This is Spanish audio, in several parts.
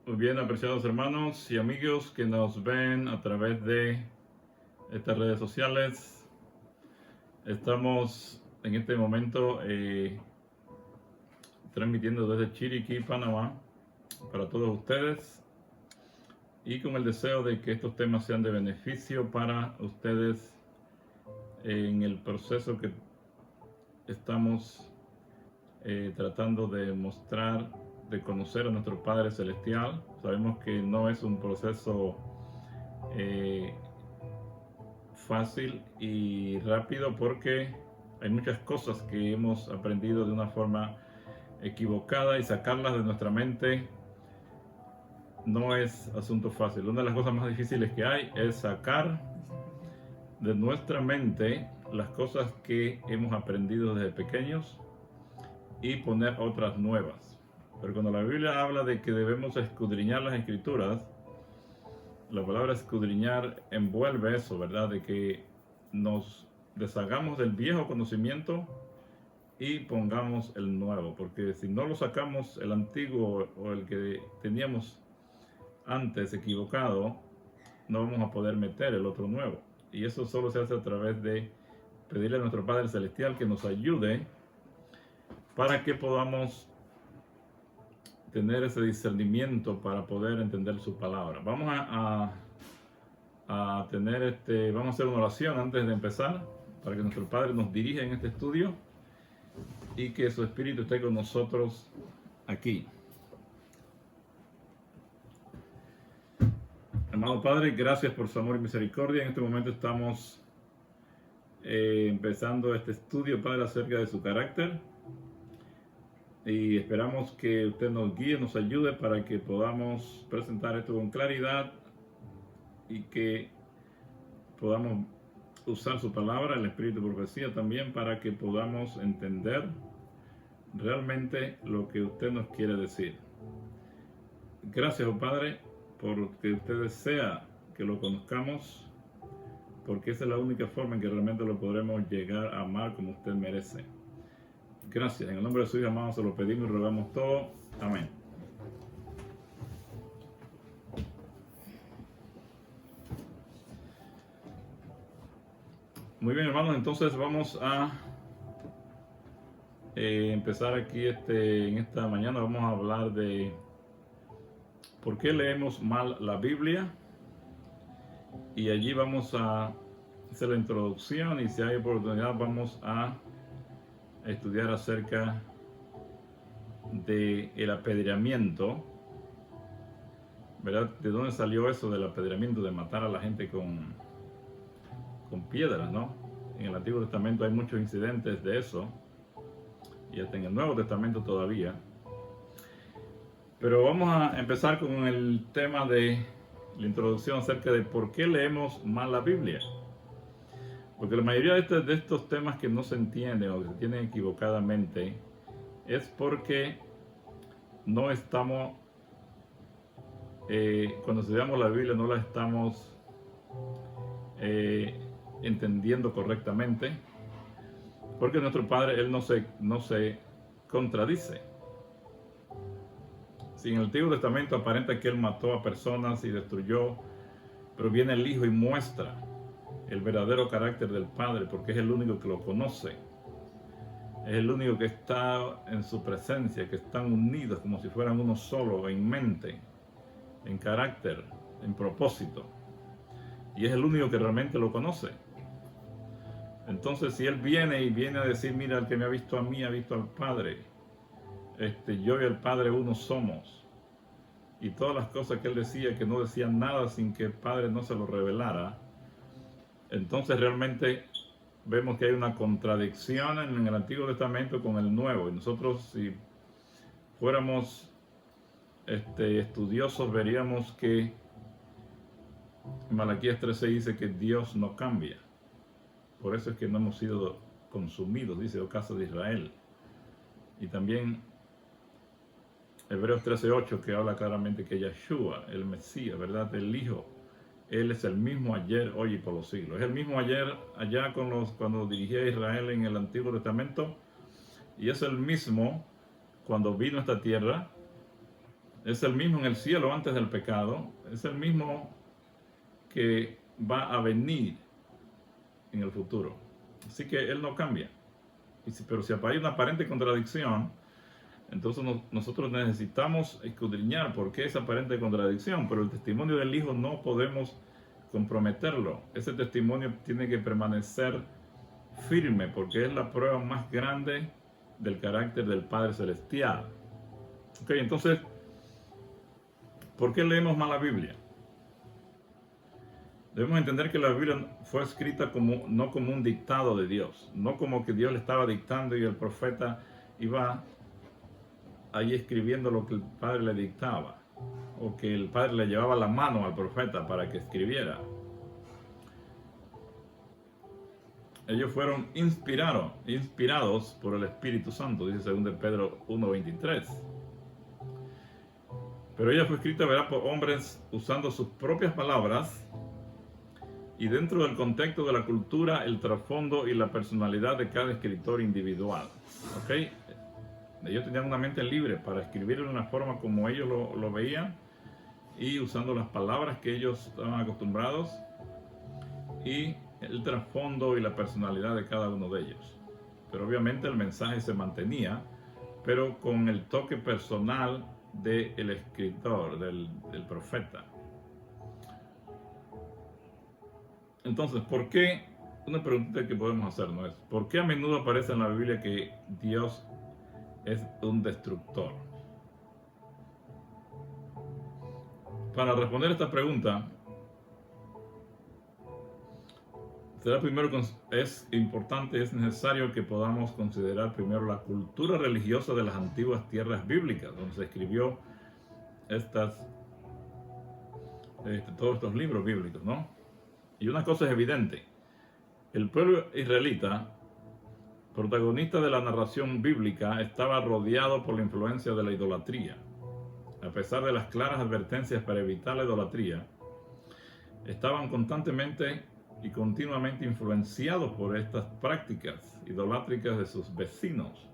Muy bien, apreciados hermanos y amigos que nos ven a través de estas redes sociales. Estamos en este momento transmitiendo desde Chiriquí, Panamá, para todos ustedes y con el deseo de que estos temas sean de beneficio para ustedes en el proceso que estamos tratando de mostrar, de conocer a nuestro Padre Celestial. Sabemos que no es un proceso fácil y rápido porque hay muchas cosas que hemos aprendido de una forma equivocada y sacarlas de nuestra mente no es asunto fácil. Una de las cosas más difíciles que hay es sacar de nuestra mente las cosas que hemos aprendido desde pequeños y poner otras nuevas. Pero cuando la Biblia habla de que debemos escudriñar las escrituras, la palabra escudriñar envuelve eso, ¿verdad? De que nos deshagamos del viejo conocimiento y pongamos el nuevo, porque si no lo sacamos el antiguo o el que teníamos antes equivocado, no vamos a poder meter el otro nuevo. Y eso solo se hace a través de pedirle a nuestro Padre Celestial que nos ayude para que podamos tener ese discernimiento para poder entender su palabra. Vamos a vamos a hacer una oración antes de empezar para que nuestro Padre nos dirija en este estudio y que su Espíritu esté con nosotros aquí. Amado Padre, gracias por su amor y misericordia. En este momento estamos empezando este estudio, Padre, acerca de su carácter. Y esperamos que usted nos guíe, nos ayude para que podamos presentar esto con claridad y que podamos usar su palabra, el espíritu de profecía también, para que podamos entender realmente lo que usted nos quiere decir. Gracias, oh Padre, porque usted desea que lo conozcamos, porque esa es la única forma en que realmente lo podremos llegar a amar como usted merece. Gracias, en el nombre de su Hijo amado se lo pedimos y rogamos todo. Amén. Muy bien, hermanos, entonces vamos a empezar aquí en esta mañana. Vamos a hablar de por qué leemos mal la Biblia. Y allí vamos a hacer la introducción y si hay oportunidad vamos a estudiar acerca del apedreamiento, ¿verdad? ¿De dónde salió eso del apedreamiento, de matar a la gente con piedras, ¿no? En el Antiguo Testamento hay muchos incidentes de eso y hasta en el Nuevo Testamento todavía. Pero vamos a empezar con el tema de la introducción acerca de por qué leemos mal la Biblia. Porque la mayoría de estos temas que no se entienden o que se entienden equivocadamente es porque no estamos, cuando estudiamos la Biblia no la estamos entendiendo correctamente, porque nuestro Padre, Él no se contradice. Si en el Antiguo Testamento aparenta que Él mató a personas y destruyó, pero viene el Hijo y muestra el verdadero carácter del Padre, porque es el único que lo conoce, es el único que está en su presencia, que están unidos como si fueran uno solo en mente, en carácter, en propósito, y es el único que realmente lo conoce. Entonces si Él viene a decir, mira, el que me ha visto a mí ha visto al Padre, yo y el Padre uno somos, y todas las cosas que Él decía, que no decía nada sin que el Padre no se lo revelara, entonces realmente vemos que hay una contradicción en el Antiguo Testamento con el Nuevo, y nosotros si fuéramos estudiosos veríamos que Malaquías 13 dice que Dios no cambia. Por eso es que no hemos sido consumidos, dice, oh casa de Israel. Y también Hebreos 13:8, que habla claramente que Yeshua, el Mesías, ¿verdad? El Hijo, Él es el mismo ayer, hoy y por los siglos. Es el mismo ayer allá cuando dirigía a Israel en el Antiguo Testamento, y es el mismo cuando vino a esta tierra es el mismo en el cielo antes del pecado, es el mismo que va a venir en el futuro. Así que Él no cambia. Pero si hay una aparente contradicción, entonces nosotros necesitamos escudriñar por qué esa aparente contradicción, pero el testimonio del Hijo no podemos comprometerlo. Ese testimonio tiene que permanecer firme porque es la prueba más grande del carácter del Padre Celestial. Ok, entonces, ¿por qué leemos mal la Biblia? Debemos entender que la Biblia fue escrita no como un dictado de Dios, no como que Dios le estaba dictando y el profeta iba ahí escribiendo lo que el Padre le dictaba, o que el Padre le llevaba la mano al profeta para que escribiera. Ellos fueron inspirados por el Espíritu Santo, dice 2 Pedro 1:23. Pero ella fue escrita, ¿verdad?, por hombres usando sus propias palabras y dentro del contexto de la cultura, el trasfondo y la personalidad de cada escritor individual. ¿Ok? Ellos tenían una mente libre para escribir de una forma como ellos lo veían y usando las palabras que ellos estaban acostumbrados y el trasfondo y la personalidad de cada uno de ellos. Pero obviamente el mensaje se mantenía, pero con el toque personal del escritor, del profeta. Entonces, ¿por qué? Una pregunta que podemos hacernos es, ¿por qué a menudo aparece en la Biblia que Dios es un destructor? Para responder esta pregunta, será primero, es importante, es necesario que podamos considerar primero la cultura religiosa de las antiguas tierras bíblicas, donde se escribió todos estos libros bíblicos, ¿no? Y una cosa es evidente, el pueblo israelita, protagonista de la narración bíblica, estaba rodeado por la influencia de la idolatría. A pesar de las claras advertencias para evitar la idolatría, estaban constantemente y continuamente influenciados por estas prácticas idolátricas de sus vecinos.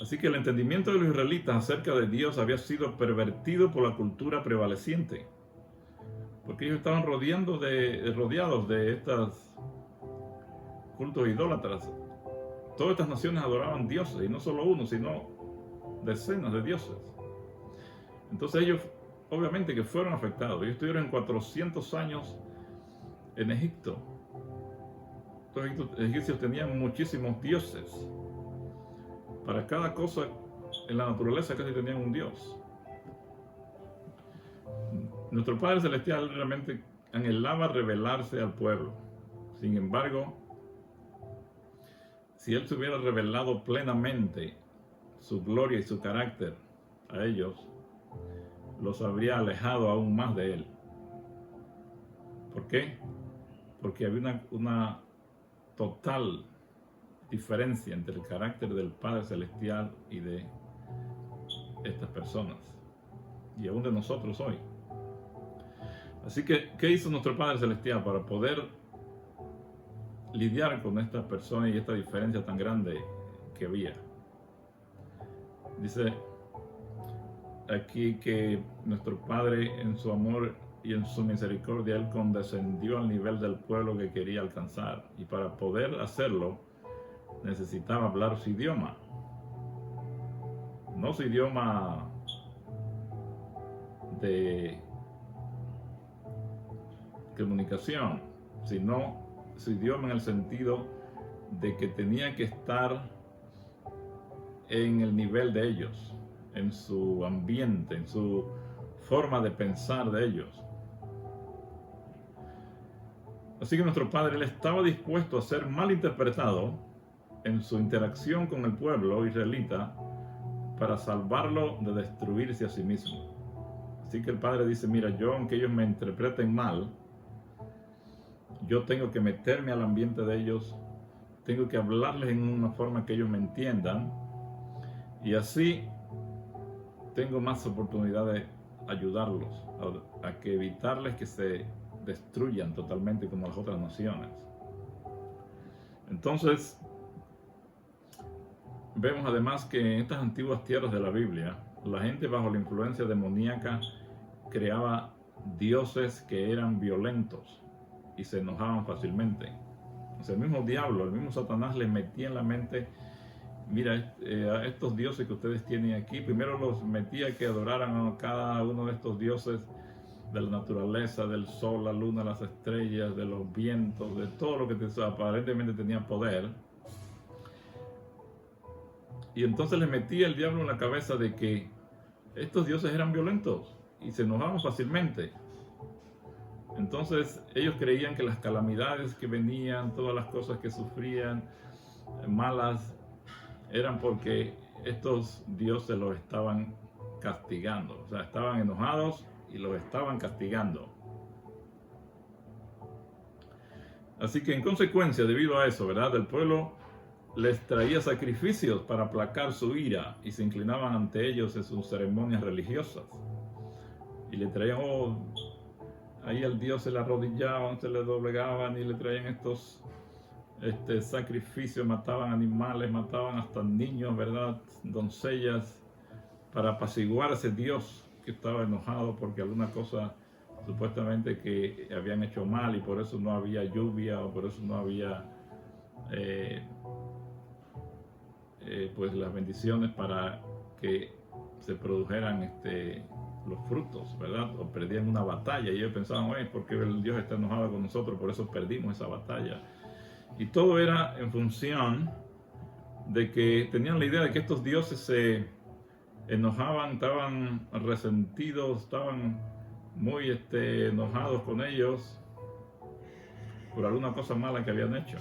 Así que el entendimiento de los israelitas acerca de Dios había sido pervertido por la cultura prevaleciente, porque ellos estaban rodeados de estos cultos idólatras. Todas estas naciones adoraban dioses, y no solo uno, sino decenas de dioses. Entonces ellos, obviamente que fueron afectados. Ellos estuvieron 400 años en Egipto. Los egipcios tenían muchísimos dioses. Para cada cosa en la naturaleza casi tenían un dios. Nuestro Padre Celestial realmente anhelaba revelarse al pueblo. Sin embargo, si Él se hubiera revelado plenamente su gloria y su carácter a ellos, los habría alejado aún más de Él. ¿Por qué? Porque había una total diferencia entre el carácter del Padre Celestial y de estas personas, y aún de nosotros hoy. Así que, ¿qué hizo nuestro Padre Celestial para poder lidiar con estas personas y esta diferencia tan grande que había? Dice aquí que nuestro Padre, en su amor y en su misericordia, Él condescendió al nivel del pueblo que quería alcanzar, y para poder hacerlo necesitaba hablar su idioma, no su idioma de comunicación, sino su idioma en el sentido de que tenía que estar en el nivel de ellos, en su ambiente, en su forma de pensar de ellos. Así que nuestro Padre, Él estaba dispuesto a ser mal interpretado en su interacción con el pueblo israelita para salvarlo de destruirse a sí mismo. Así que el Padre dice, mira, yo, aunque ellos me interpreten mal, yo tengo que meterme al ambiente de ellos, tengo que hablarles en una forma que ellos me entiendan, y así tengo más oportunidad de ayudarlos a que evitarles que se destruyan totalmente como las otras naciones. Entonces, vemos además que en estas antiguas tierras de la Biblia, la gente bajo la influencia demoníaca creaba dioses que eran violentos y se enojaban fácilmente. O sea, el mismo diablo, el mismo Satanás les metía en la mente: mira, a estos dioses que ustedes tienen aquí, primero los metía que adoraran a cada uno de estos dioses de la naturaleza, del sol, la luna, las estrellas, de los vientos, de todo lo que aparentemente tenía poder. Y entonces les metía el diablo en la cabeza de que estos dioses eran violentos y se enojaban fácilmente. Entonces ellos creían que las calamidades que venían, todas las cosas que sufrían malas, eran porque estos dioses los estaban castigando. O sea, estaban enojados y los estaban castigando. Así que en consecuencia, debido a eso, ¿verdad?, el pueblo les traía sacrificios para aplacar su ira y se inclinaban ante ellos en sus ceremonias religiosas. Y le traían, ahí al Dios se le arrodillaban, se le doblegaban y le traían estos sacrificios, mataban animales, mataban hasta niños, ¿verdad?, doncellas, para apaciguar a ese Dios que estaba enojado porque alguna cosa supuestamente que habían hecho mal y por eso no había lluvia o por eso no había pues las bendiciones para que se produjeran los frutos, ¿verdad? O perdían una batalla y ellos pensaban: oye, ¿por qué el Dios está enojado con nosotros? Por eso perdimos esa batalla. Y todo era en función de que tenían la idea de que estos dioses se enojaban, estaban resentidos, estaban muy enojados con ellos por alguna cosa mala que habían hecho.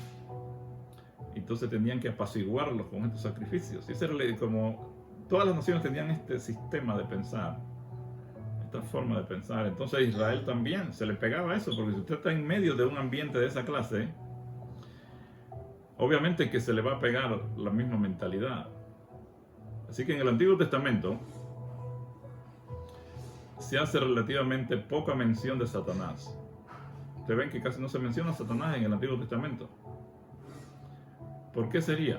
Entonces tenían que apaciguarlos con estos sacrificios. Y ese era como todas las naciones tenían este sistema de pensar, esta forma de pensar. Entonces a Israel también se le pegaba eso, porque si usted está en medio de un ambiente de esa clase, obviamente que se le va a pegar la misma mentalidad. Así que en el Antiguo Testamento se hace relativamente poca mención de Satanás. Ustedes ven que casi no se menciona a Satanás en el Antiguo Testamento. ¿Por qué sería?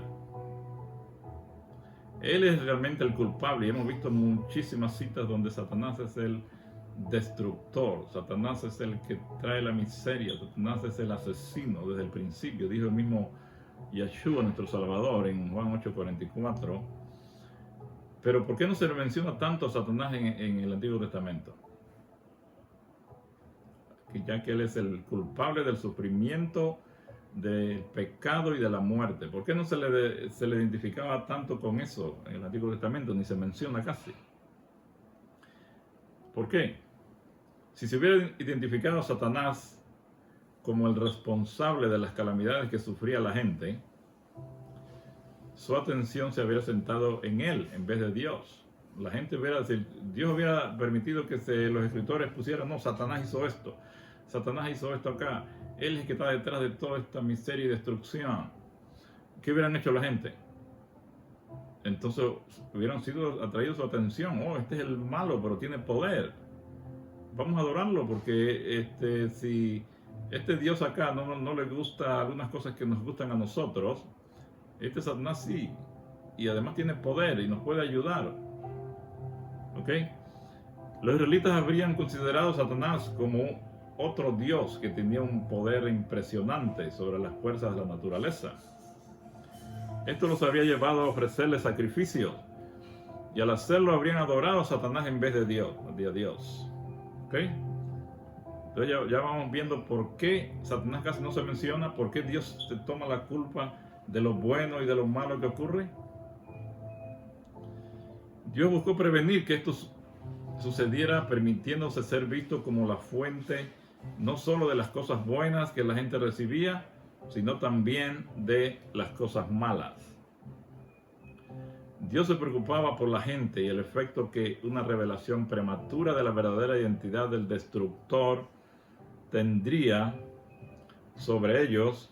Él es realmente el culpable y hemos visto muchísimas citas donde Satanás es el destructor, Satanás es el que trae la miseria, Satanás es el asesino desde el principio, dijo el mismo Yeshua, nuestro Salvador, en Juan 8:44. Pero ¿por qué no se le menciona tanto a Satanás en el Antiguo Testamento? Ya que él es el culpable del sufrimiento, del pecado y de la muerte. ¿Por qué no se le identificaba tanto con eso en el Antiguo Testamento? Ni se menciona casi. ¿Por qué? Si se hubiera identificado a Satanás como el responsable de las calamidades que sufría la gente, su atención se hubiera sentado en él en vez de Dios. La gente Dios hubiera permitido que los escritores pusieran: no, Satanás hizo esto acá, él es el que está detrás de toda esta miseria y destrucción. ¿Qué hubieran hecho la gente? Entonces hubieran sido atraídos su atención: oh, este es el malo, pero tiene poder, vamos a adorarlo, porque si este Dios acá no le gusta algunas cosas que nos gustan a nosotros, Satanás sí, y además tiene poder y nos puede ayudar. ¿Ok? Los israelitas habrían considerado a Satanás como otro Dios que tenía un poder impresionante sobre las fuerzas de la naturaleza. Esto los había llevado a ofrecerle sacrificios, y al hacerlo habrían adorado a Satanás en vez de Dios. ¿Ok? Entonces ya vamos viendo por qué Satanás casi no se menciona, por qué Dios se toma la culpa de lo bueno y de lo malo que ocurre. Dios buscó prevenir que esto sucediera, permitiéndose ser visto como la fuente no solo de las cosas buenas que la gente recibía, sino también de las cosas malas. Dios se preocupaba por la gente y el efecto que una revelación prematura de la verdadera identidad del destructor tendría sobre ellos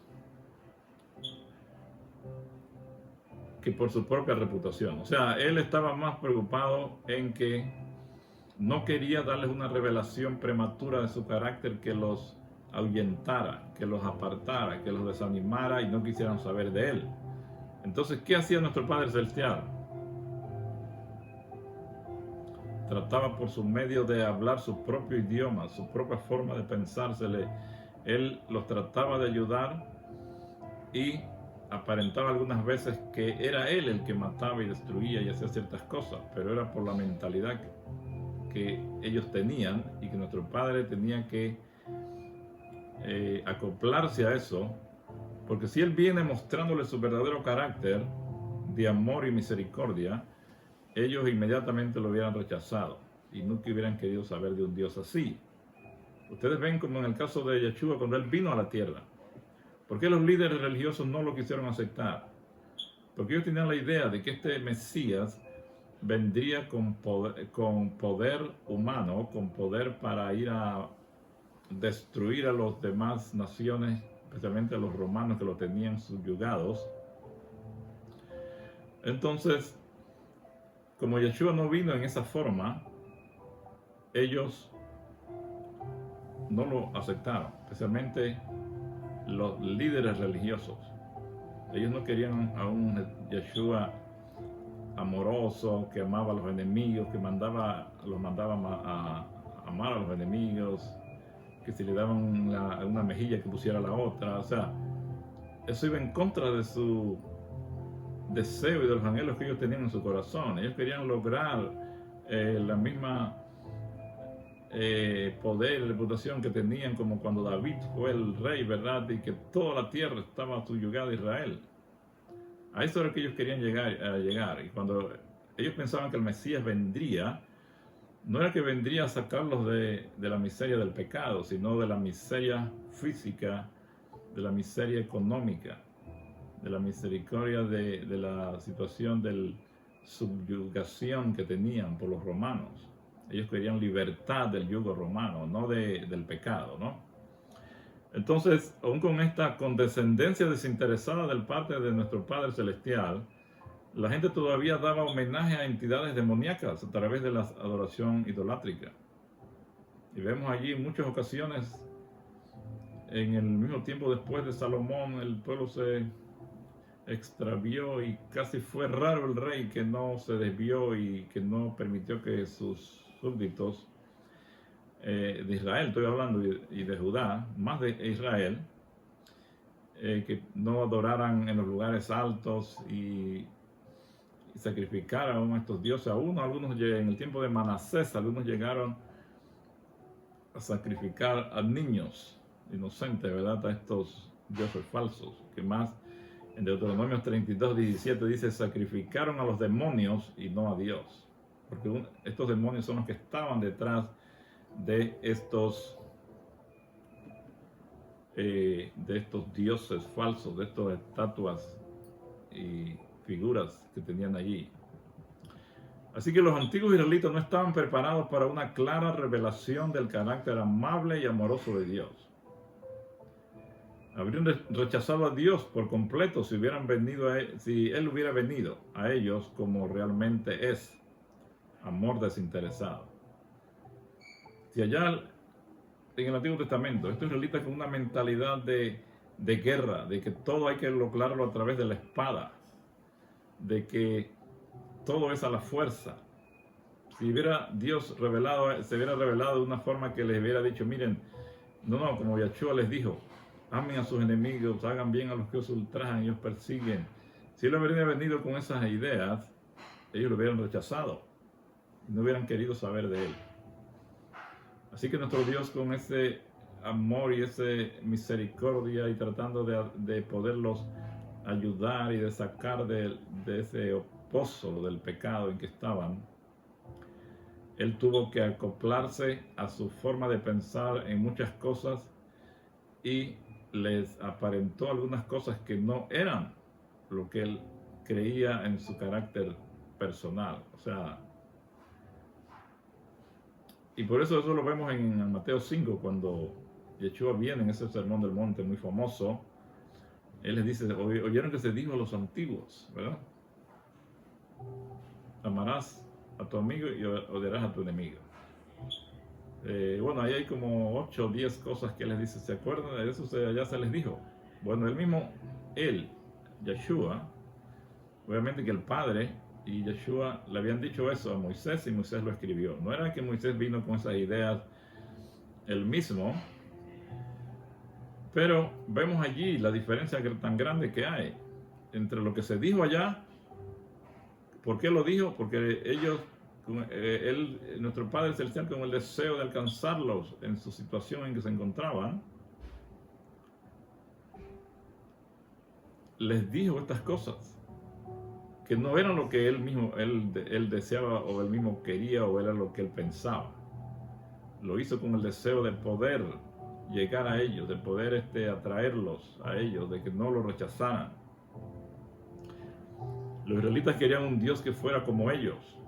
que por su propia reputación. O sea, él estaba más preocupado en que no quería darles una revelación prematura de su carácter que los ahuyentara, que los apartara, que los desanimara y no quisieran saber de él. Entonces, ¿qué hacía nuestro Padre Celestial? trataba por su medio de hablar su propio idioma, su propia forma de pensársele. Él los trataba de ayudar y aparentaba algunas veces que era él el que mataba y destruía y hacía ciertas cosas, pero era por la mentalidad que ellos tenían y que nuestro Padre tenía que acoplarse a eso, porque si Él viene mostrándole su verdadero carácter de amor y misericordia, ellos inmediatamente lo hubieran rechazado y nunca hubieran querido saber de un Dios así. Ustedes ven como en el caso de Yeshua cuando Él vino a la tierra. ¿Por qué los líderes religiosos no lo quisieron aceptar? Porque ellos tenían la idea de que este Mesías vendría con poder humano, con poder para ir a destruir a las demás naciones, especialmente a los romanos que lo tenían subyugados. Entonces, como Yeshua no vino en esa forma, ellos no lo aceptaron, especialmente los líderes religiosos. Ellos no querían a un Yeshua amoroso, que amaba a los enemigos, que los mandaba a amar a los enemigos, que si le daban una mejilla que pusiera la otra. O sea, eso iba en contra de su deseo y de los anhelos que ellos tenían en su corazón. Ellos querían lograr la misma poder y reputación que tenían como cuando David fue el rey, ¿verdad? Y que toda la tierra estaba subyugada a Israel. A eso era que ellos querían llegar. Y cuando ellos pensaban que el Mesías vendría, no era que vendría a sacarlos de la miseria del pecado, sino de la miseria física, de la miseria económica, de la misericordia de la situación de subyugación que tenían por los romanos. Ellos querían libertad del yugo romano, no del pecado, ¿no? Entonces, aún con esta condescendencia desinteresada del parte de nuestro Padre Celestial, la gente todavía daba homenaje a entidades demoníacas a través de la adoración idolátrica. Y vemos allí en muchas ocasiones, en el mismo tiempo después de Salomón, el pueblo se extravió y casi fue raro el rey que no se desvió y que no permitió que sus súbditos de Israel, estoy hablando, y de Judá, más de Israel, que no adoraran en los lugares altos y sacrificaran a estos dioses. Algunos en el tiempo de Manasés, algunos llegaron a sacrificar a niños inocentes, ¿verdad?, a estos dioses falsos, que más en Deuteronomio 32:17 dice: sacrificaron a los demonios y no a Dios, porque estos demonios son los que estaban detrás de estos dioses falsos, de estas estatuas y figuras que tenían allí. Así que los antiguos israelitas no estaban preparados para una clara revelación del carácter amable y amoroso de Dios. Habrían rechazado a Dios por completo si Él hubiera venido a ellos como realmente es, amor desinteresado. Si allá en el Antiguo Testamento, estos israelitas con una mentalidad de guerra, de que todo hay que lograrlo a través de la espada, de que todo es a la fuerza. Si Dios se hubiera revelado de una forma que les hubiera dicho: miren, no, como Yeshua les dijo, amen a sus enemigos, hagan bien a los que os ultrajan y os persiguen. Si Él hubiera venido con esas ideas, ellos lo hubieran rechazado y no hubieran querido saber de Él. Así que nuestro Dios, con ese amor y esa misericordia, y tratando de poderlos ayudar y de sacar de ese pozo del pecado en que estaban, Él tuvo que acoplarse a su forma de pensar en muchas cosas y les aparentó algunas cosas que no eran lo que Él creía en su carácter personal. O sea, y por eso lo vemos en Mateo 5, cuando Yeshua viene en ese sermón del monte muy famoso. Él les dice: oyeron que se dijo a los antiguos, ¿verdad? Amarás a tu amigo y odiarás a tu enemigo. Bueno, ahí hay como 8 o 10 cosas que Él les dice. ¿Se acuerdan de eso? Ya se les dijo. Bueno, Yeshua, obviamente que el Padre y Yeshua le habían dicho eso a Moisés y Moisés lo escribió. No era que Moisés vino con esas ideas él mismo, pero vemos allí la diferencia tan grande que hay entre lo que se dijo allá. ¿Por qué lo dijo? Porque ellos, nuestro Padre Celestial, con el deseo de alcanzarlos en su situación en que se encontraban, les dijo estas cosas, que no eran lo que él deseaba o él mismo quería o era lo que él pensaba. Lo hizo con el deseo de poder llegar a ellos, de poder atraerlos a ellos, de que no lo rechazaran. Los israelitas querían un Dios que fuera como ellos.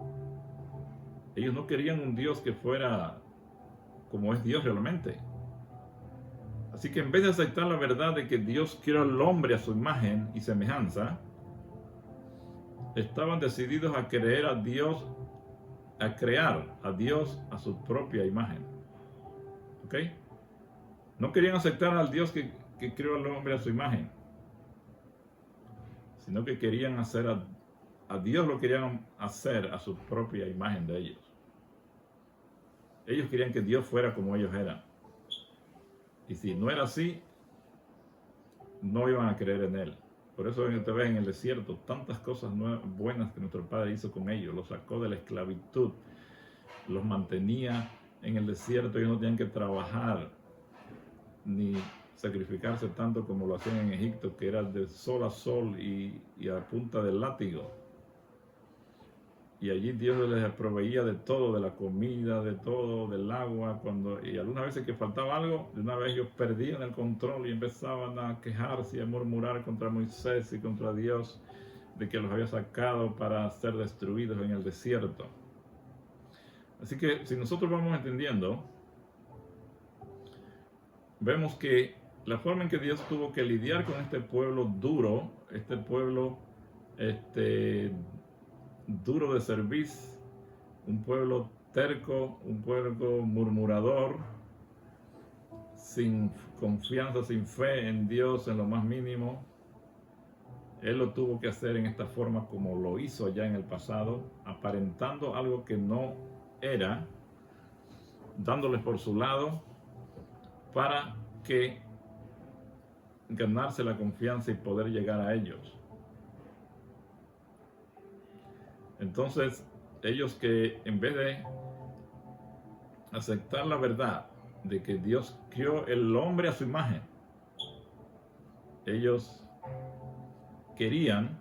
Ellos no querían un Dios que fuera como es Dios realmente. Así que en vez de aceptar la verdad de que Dios creó al hombre a su imagen y semejanza, estaban decididos a creer a Dios, a crear a Dios a su propia imagen. ¿Ok? No querían aceptar al Dios que creó al hombre a su imagen, sino que querían hacer a Dios, lo querían hacer a su propia imagen de ellos. Ellos querían que Dios fuera como ellos eran. Y si no era así, no iban a creer en Él. Por eso te ves en el desierto tantas cosas buenas que nuestro Padre hizo con ellos. Los sacó de la esclavitud, los mantenía en el desierto. Ellos no tenían que trabajar ni sacrificarse tanto como lo hacían en Egipto, que era de sol a sol y a punta del látigo. Y allí Dios les proveía de todo, de la comida, de todo, del agua. Y algunas veces que faltaba algo, de una vez ellos perdían el control y empezaban a quejarse y a murmurar contra Moisés y contra Dios de que los había sacado para ser destruidos en el desierto. Así que si nosotros vamos entendiendo, vemos que la forma en que Dios tuvo que lidiar con este pueblo duro, este pueblo duro de cerviz, un pueblo terco, un pueblo murmurador, sin confianza, sin fe en Dios en lo más mínimo. Él lo tuvo que hacer en esta forma como lo hizo ya en el pasado, aparentando algo que no era, dándoles por su lado para que ganarse la confianza y poder llegar a ellos. Entonces, ellos que en vez de aceptar la verdad de que Dios creó el hombre a su imagen, ellos querían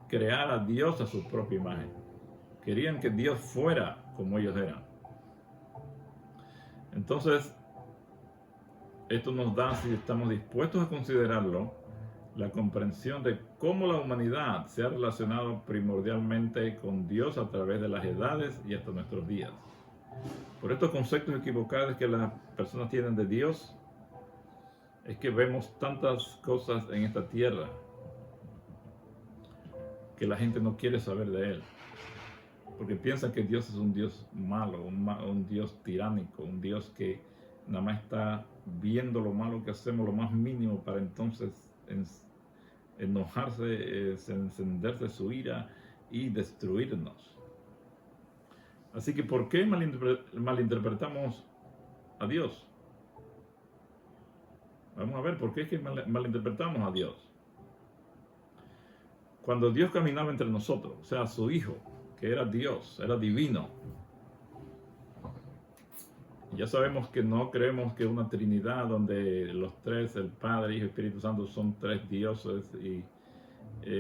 crear a Dios a su propia imagen. Querían que Dios fuera como ellos eran. Entonces, esto nos da, si estamos dispuestos a considerarlo, la comprensión de cómo la humanidad se ha relacionado primordialmente con Dios a través de las edades y hasta nuestros días. Por estos conceptos equivocados que las personas tienen de Dios, es que vemos tantas cosas en esta tierra que la gente no quiere saber de Él. Porque piensan que Dios es un Dios malo, un Dios tiránico, un Dios que nada más está viendo lo malo que hacemos, lo más mínimo, para entonces enojarse, encenderse su ira y destruirnos. Así que ¿por qué malinterpretamos a Dios? Vamos a ver, ¿por qué es que malinterpretamos a Dios? Cuando Dios caminaba entre nosotros, o sea, su Hijo, que era Dios, era divino. Ya sabemos que no creemos que una Trinidad donde los tres, el Padre, Hijo y Espíritu Santo, son tres dioses y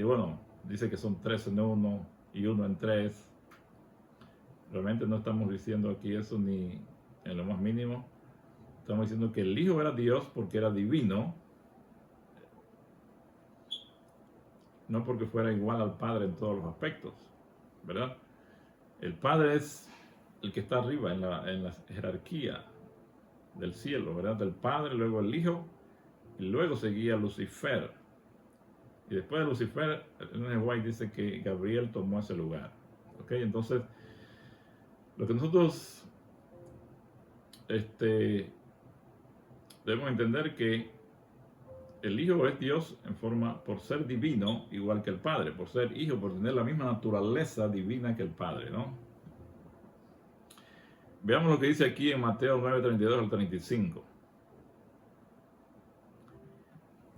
bueno, dice que son tres en uno y uno en tres. Realmente no estamos diciendo aquí eso ni en lo más mínimo. Estamos diciendo que el Hijo era Dios porque era divino, no porque fuera igual al Padre en todos los aspectos, ¿verdad? El Padre es el que está arriba en la jerarquía del cielo, ¿verdad? Del Padre, luego el Hijo, y luego seguía Lucifer. Y después de Lucifer, Ellen White dice que Gabriel tomó ese lugar. ¿Ok? Entonces, lo que nosotros debemos entender que el Hijo es Dios en forma, por ser divino, igual que el Padre, por ser Hijo, por tener la misma naturaleza divina que el Padre, ¿no? Veamos lo que dice aquí en Mateo 9:32 al 35.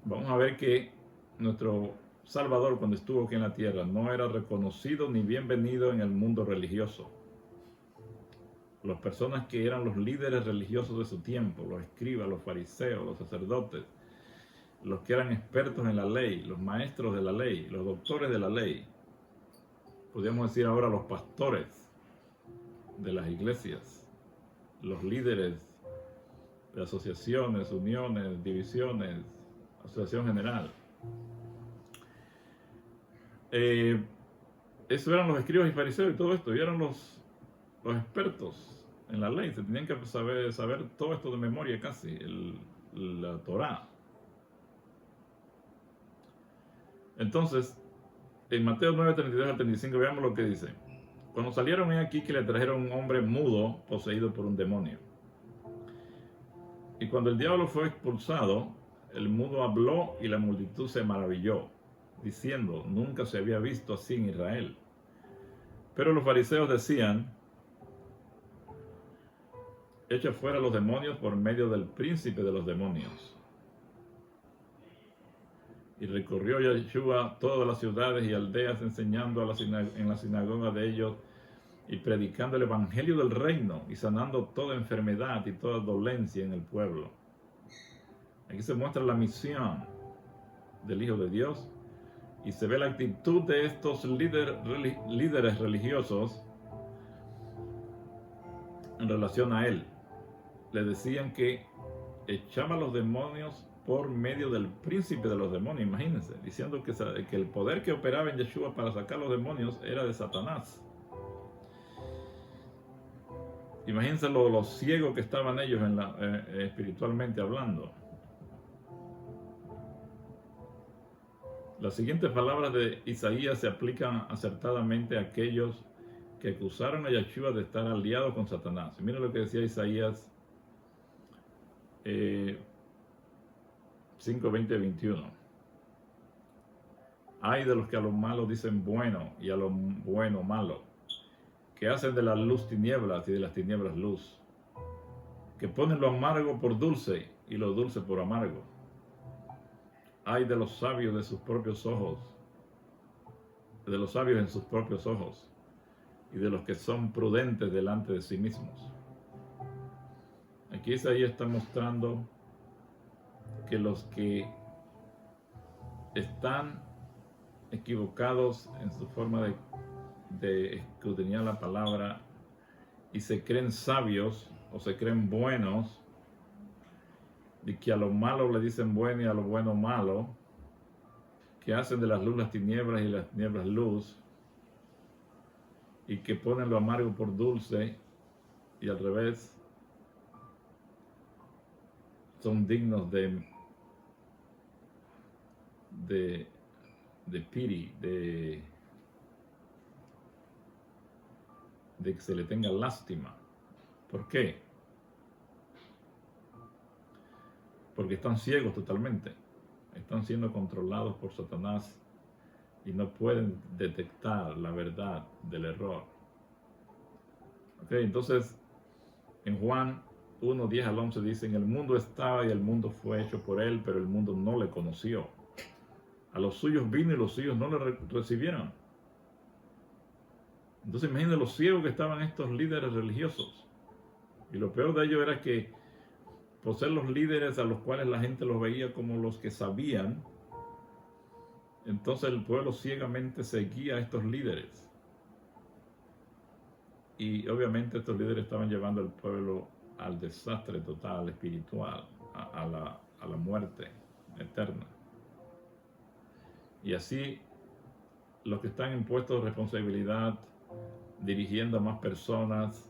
Vamos a ver que nuestro Salvador, cuando estuvo aquí en la tierra, no era reconocido ni bienvenido en el mundo religioso. Las personas que eran los líderes religiosos de su tiempo, los escribas, los fariseos, los sacerdotes, los que eran expertos en la ley, los maestros de la ley, los doctores de la ley, podríamos decir ahora los pastores de las iglesias, los líderes de asociaciones, uniones, divisiones, asociación general. Eso eran los escribas y fariseos y todo esto, y eran los expertos en la ley, se tenían que saber todo esto de memoria casi, la Torá. Entonces, en Mateo 9:32 al 35 veamos lo que dice. Cuando salieron aquí que le trajeron un hombre mudo poseído por un demonio. Y cuando el diablo fue expulsado, el mudo habló y la multitud se maravilló, diciendo, nunca se había visto así en Israel. Pero los fariseos decían, echa fuera los demonios por medio del príncipe de los demonios. Y recorrió Yeshua todas las ciudades y aldeas, enseñando en la sinagoga de ellos y predicando el evangelio del reino y sanando toda enfermedad y toda dolencia en el pueblo. Aquí se muestra la misión del Hijo de Dios y se ve la actitud de estos líderes religiosos en relación a él. Le decían que echaba a los demonios por medio del príncipe de los demonios, imagínense, diciendo que el poder que operaba en Yeshua para sacar los demonios era de Satanás. Imagínense los ciegos que estaban ellos espiritualmente hablando. Las siguientes palabras de Isaías se aplican acertadamente a aquellos que acusaron a Yeshua de estar aliado con Satanás. Miren lo que decía Isaías 5:20-21. Hay de los que a lo malo dicen bueno y a lo bueno malo, que hacen de la luz tinieblas y de las tinieblas luz, que ponen lo amargo por dulce y lo dulce por amargo. Hay de los sabios de sus propios ojos, de los sabios en sus propios ojos, y de los que son prudentes delante de sí mismos. Aquí Isaías está mostrando que los que están equivocados en su forma de escudriñar la palabra y se creen sabios o se creen buenos, y que a lo malo le dicen bueno y a lo bueno malo, que hacen de las luz las tinieblas y las tinieblas luz, y que ponen lo amargo por dulce y al revés, son dignos de pity, de que se le tenga lástima. ¿Por qué? Porque están ciegos totalmente, están siendo controlados por Satanás y no pueden detectar la verdad del error. Entonces, en Juan 1:10-11 dice, en el mundo estaba y el mundo fue hecho por él, pero el mundo no le conoció. A los suyos vino y los suyos no le recibieron. Entonces imagínense los ciegos que estaban estos líderes religiosos. Y lo peor de ello era que, por ser los líderes a los cuales la gente los veía como los que sabían, entonces el pueblo ciegamente seguía a estos líderes. Y obviamente estos líderes estaban llevando al pueblo al desastre total espiritual, a la muerte eterna. Y así los que están en puestos de responsabilidad, dirigiendo a más personas,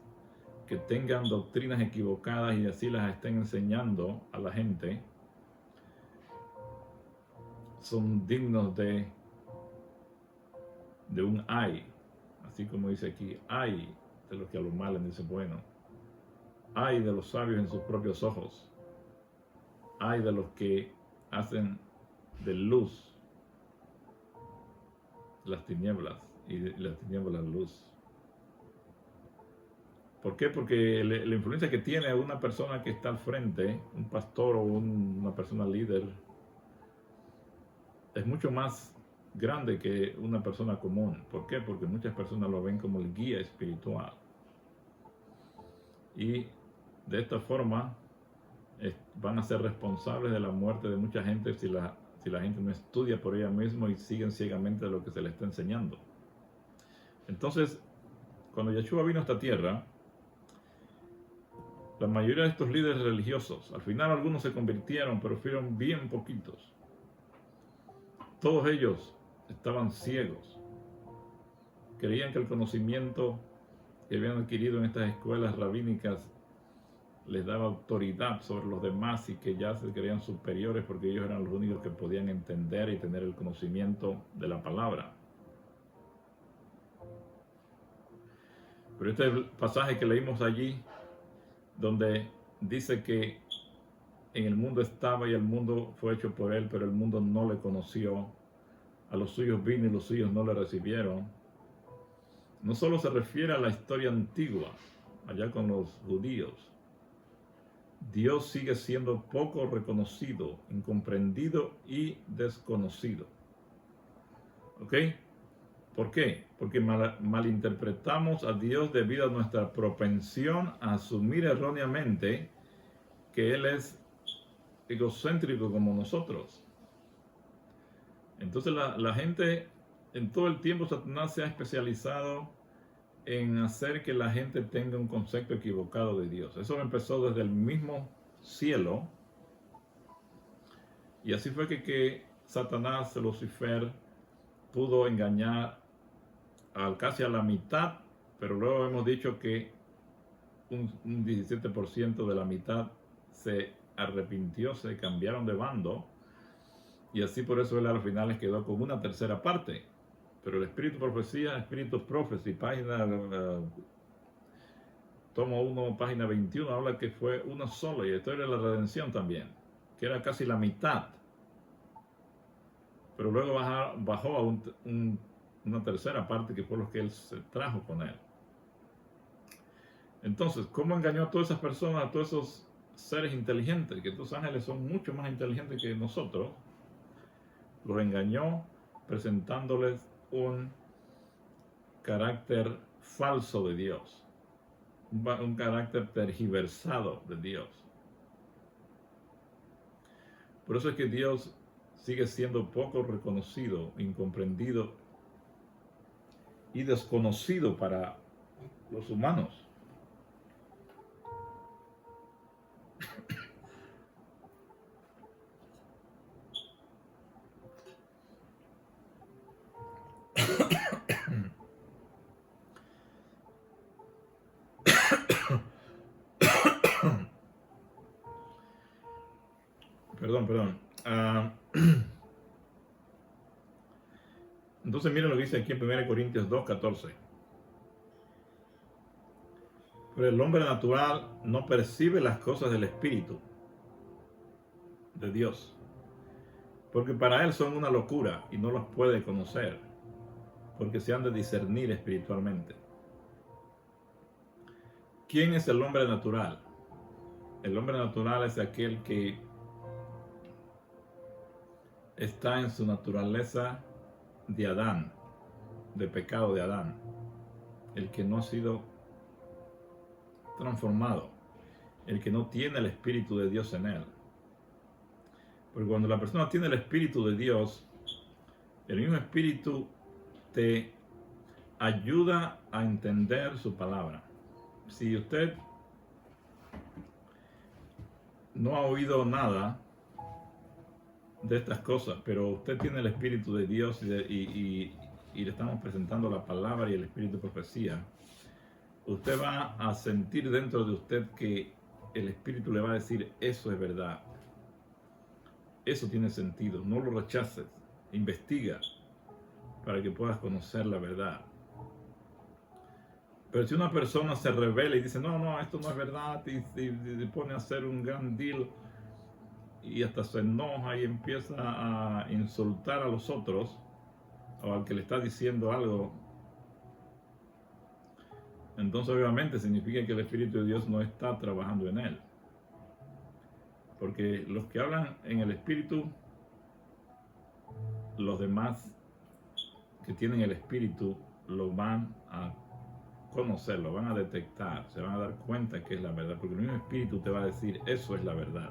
que tengan doctrinas equivocadas y así las estén enseñando a la gente, son dignos de un ay, así como dice aquí, ay de los que a lo malo dicen bueno, ay de los sabios en sus propios ojos, ay de los que hacen de luz, las tinieblas, y de las tinieblas luz. ¿Por qué? Porque la influencia que tiene una persona que está al frente, un pastor o una persona líder, es mucho más grande que una persona común. ¿Por qué? Porque muchas personas lo ven como el guía espiritual. Y de esta forma van a ser responsables de la muerte de mucha gente si la gente no estudia por ella misma y siguen ciegamente lo que se le está enseñando. Entonces, cuando Yeshua vino a esta tierra, la mayoría de estos líderes religiosos, al final algunos se convirtieron, pero fueron bien poquitos. Todos ellos estaban ciegos. Creían que el conocimiento que habían adquirido en estas escuelas rabínicas les daba autoridad sobre los demás y que ya se creían superiores porque ellos eran los únicos que podían entender y tener el conocimiento de la palabra. Pero este pasaje que leímos allí, donde dice que en el mundo estaba y el mundo fue hecho por él, pero el mundo no le conoció, a los suyos vino y los suyos no le recibieron, no solo se refiere a la historia antigua, allá con los judíos. Dios sigue siendo poco reconocido, incomprendido y desconocido. ¿Ok? ¿Por qué? Porque malinterpretamos a Dios debido a nuestra propensión a asumir erróneamente que Él es egocéntrico como nosotros. Entonces la gente, en todo el tiempo Satanás se ha especializado en hacer que la gente tenga un concepto equivocado de Dios. Eso empezó desde el mismo cielo. Y así fue que Satanás, Lucifer, pudo engañar casi a la mitad, pero luego hemos dicho que un 17% de la mitad se arrepintió, se cambiaron de bando, y así por eso él al final quedó con una tercera parte. Pero el Espíritu Profecía, Espíritu Prophecy, página tomo 1, página 21, habla que fue uno solo, y la historia de la redención también, que era casi la mitad. Pero luego bajó a una tercera parte, que fue lo que él se trajo con él. Entonces, ¿cómo engañó a todas esas personas, a todos esos seres inteligentes? Que estos ángeles son mucho más inteligentes que nosotros. Los engañó presentándoles un carácter falso de Dios, un carácter tergiversado de Dios. Por eso es que Dios sigue siendo poco reconocido, incomprendido y desconocido para los humanos. Perdón. Entonces miren lo que dice aquí en 1 Corintios 2:14. Pero el hombre natural no percibe las cosas del Espíritu de Dios, porque para él son una locura y no los puede conocer, porque se han de discernir espiritualmente. ¿Quién es el hombre natural? El hombre natural es aquel que está en su naturaleza de Adán, de pecado de Adán, el que no ha sido transformado, el que no tiene el Espíritu de Dios en él. Porque cuando la persona tiene el Espíritu de Dios, el mismo Espíritu te ayuda a entender su palabra. Si usted no ha oído nada de estas cosas, pero usted tiene el Espíritu de Dios y le estamos presentando la palabra y el Espíritu de profecía, usted va a sentir dentro de usted que el Espíritu le va a decir: eso es verdad, eso tiene sentido, no lo rechaces, investiga para que puedas conocer la verdad. Pero si una persona se revela y dice: no, esto no es verdad, y pone a hacer un gran deal y hasta se enoja y empieza a insultar a los otros o al que le está diciendo algo, entonces obviamente significa que el Espíritu de Dios no está trabajando en él. Porque los que hablan en el Espíritu, los demás que tienen el Espíritu lo van a conocer, lo van a detectar, se van a dar cuenta que es la verdad, porque el mismo Espíritu te va a decir, eso es la verdad.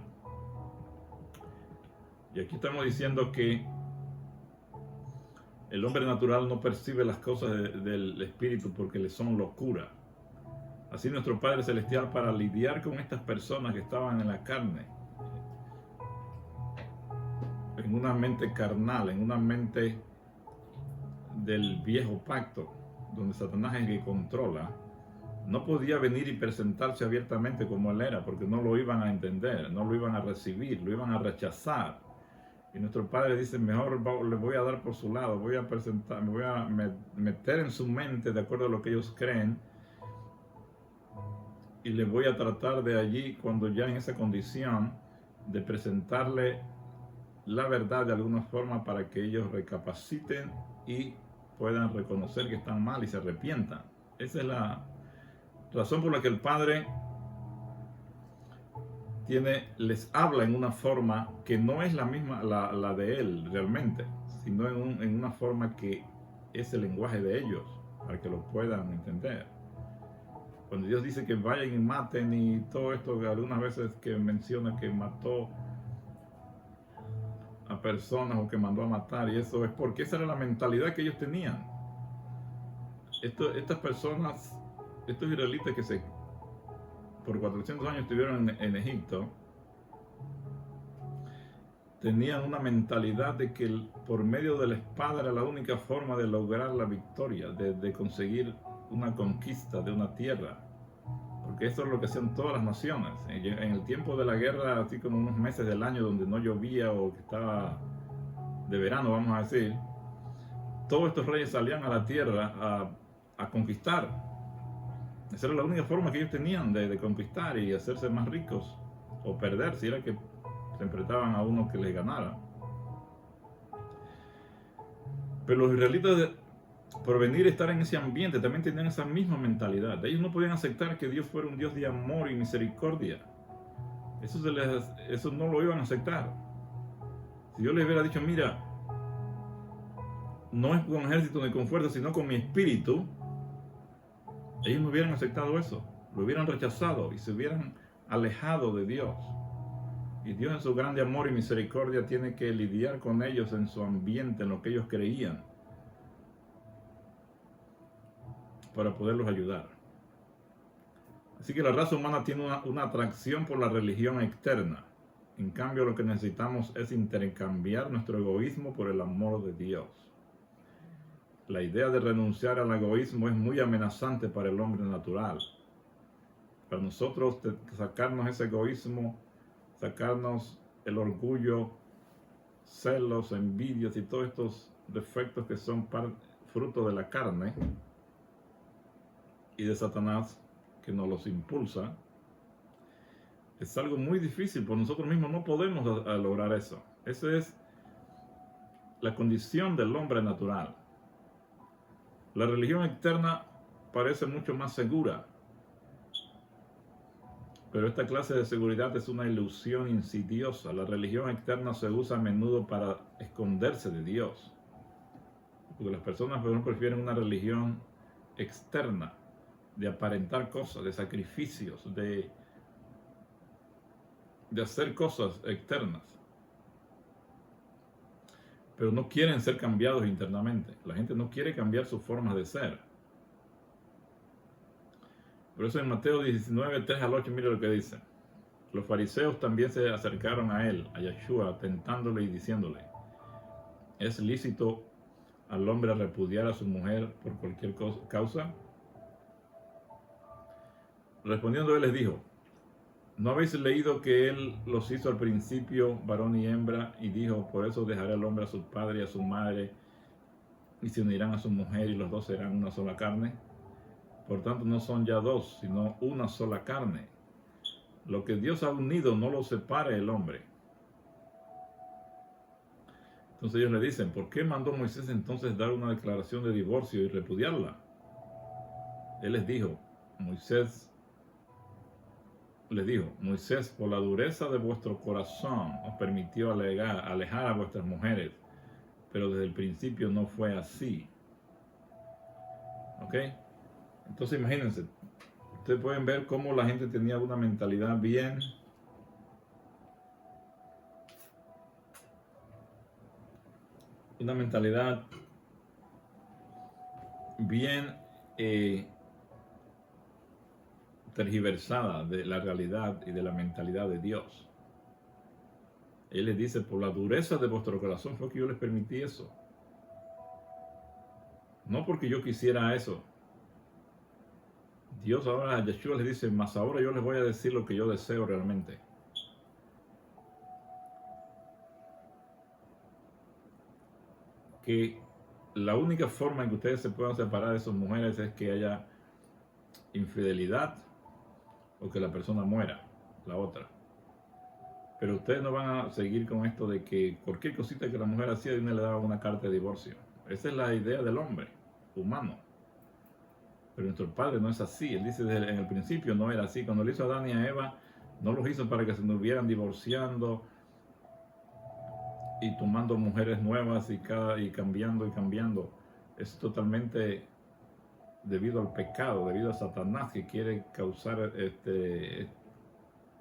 Y aquí estamos diciendo que el hombre natural no percibe las cosas del Espíritu porque le son locura. Así nuestro Padre Celestial, para lidiar con estas personas que estaban en la carne, en una mente carnal, en una mente del viejo pacto, donde Satanás es el que controla, no podía venir y presentarse abiertamente como él era, porque no lo iban a entender, no lo iban a recibir, lo iban a rechazar. Y nuestro Padre dice, mejor le voy a dar por su lado, voy a presentar, me voy a meter en su mente de acuerdo a lo que ellos creen, y le voy a tratar de allí, cuando ya en esa condición, de presentarle la verdad de alguna forma para que ellos recapaciten y puedan reconocer que están mal y se arrepientan. Esa es la razón por la que el Padre les habla en una forma que no es la misma, la de Él realmente, sino en una forma que es el lenguaje de ellos, para que lo puedan entender. Cuando Dios dice que vayan y maten y todo esto, algunas veces que menciona que mató a personas o que mandó a matar, y eso es porque esa era la mentalidad que ellos tenían. Estas personas, estos israelitas que por 400 años estuvieron en Egipto, tenían una mentalidad de que por medio de la espada era la única forma de lograr la victoria, de conseguir una conquista de una tierra, porque eso es lo que hacían todas las naciones. En el tiempo de la guerra, así como unos meses del año donde no llovía o que estaba de verano, vamos a decir, todos estos reyes salían a la tierra a conquistar. Esa era la única forma que ellos tenían de conquistar y hacerse más ricos o perder, si era que se enfrentaban a uno que les ganara. Pero los israelitas, por venir a estar en ese ambiente, también tenían esa misma mentalidad. Ellos no podían aceptar que Dios fuera un Dios de amor y misericordia. Eso no lo iban a aceptar. Si yo les hubiera dicho, mira, no es con ejército ni con fuerza, sino con mi espíritu, ellos no hubieran aceptado eso, lo hubieran rechazado y se hubieran alejado de Dios. Y Dios, en su grande amor y misericordia, tiene que lidiar con ellos en su ambiente, en lo que ellos creían, para poderlos ayudar. Así que la raza humana tiene una atracción por la religión externa. En cambio, lo que necesitamos es intercambiar nuestro egoísmo por el amor de Dios. La idea de renunciar al egoísmo es muy amenazante para el hombre natural. Para nosotros, sacarnos ese egoísmo, sacarnos el orgullo, celos, envidias y todos estos defectos que son fruto de la carne y de Satanás, que nos los impulsa, es algo muy difícil. Por nosotros mismos no podemos lograr eso. Esa es la condición del hombre natural. La religión externa parece mucho más segura, pero esta clase de seguridad es una ilusión insidiosa. La religión externa se usa a menudo para esconderse de Dios, porque las personas prefieren una religión externa, de aparentar cosas, de sacrificios, de hacer cosas externas, pero no quieren ser cambiados internamente. La gente no quiere cambiar sus formas de ser. Por eso en Mateo 19, 3 al 8, mire lo que dice. Los fariseos también se acercaron a él, a Yeshua, tentándole y diciéndole, ¿es lícito al hombre repudiar a su mujer por cualquier causa? Respondiendo él les dijo, ¿no habéis leído que él los hizo al principio varón y hembra? Y dijo, por eso dejará el hombre a su padre y a su madre, y se unirán a su mujer, y los dos serán una sola carne. Por tanto, no son ya dos, sino una sola carne. Lo que Dios ha unido no lo separe el hombre. Entonces ellos le dicen, ¿por qué mandó Moisés entonces dar una declaración de divorcio y repudiarla? Él les dijo, Moisés, por la dureza de vuestro corazón os permitió alejar a vuestras mujeres, pero desde el principio no fue así. ¿Ok? Entonces imagínense, ustedes pueden ver cómo la gente tenía una mentalidad bien tergiversada de la realidad y de la mentalidad de Dios. Él les dice, por la dureza de vuestro corazón fue que yo les permití eso. No porque yo quisiera eso. Dios ahora, Yeshua les dice, más ahora yo les voy a decir lo que yo deseo realmente. Que la única forma en que ustedes se puedan separar de sus mujeres es que haya infidelidad o que la persona muera, la otra. Pero ustedes no van a seguir con esto de que cualquier cosita que la mujer hacía, Dios le daba una carta de divorcio. Esa es la idea del hombre humano. Pero nuestro Padre no es así. Él dice desde en el principio no era así. Cuando le hizo a Adán y a Eva, no los hizo para que se estuvieran divorciando y tomando mujeres nuevas y cambiando. Es totalmente debido al pecado, debido a Satanás que quiere causar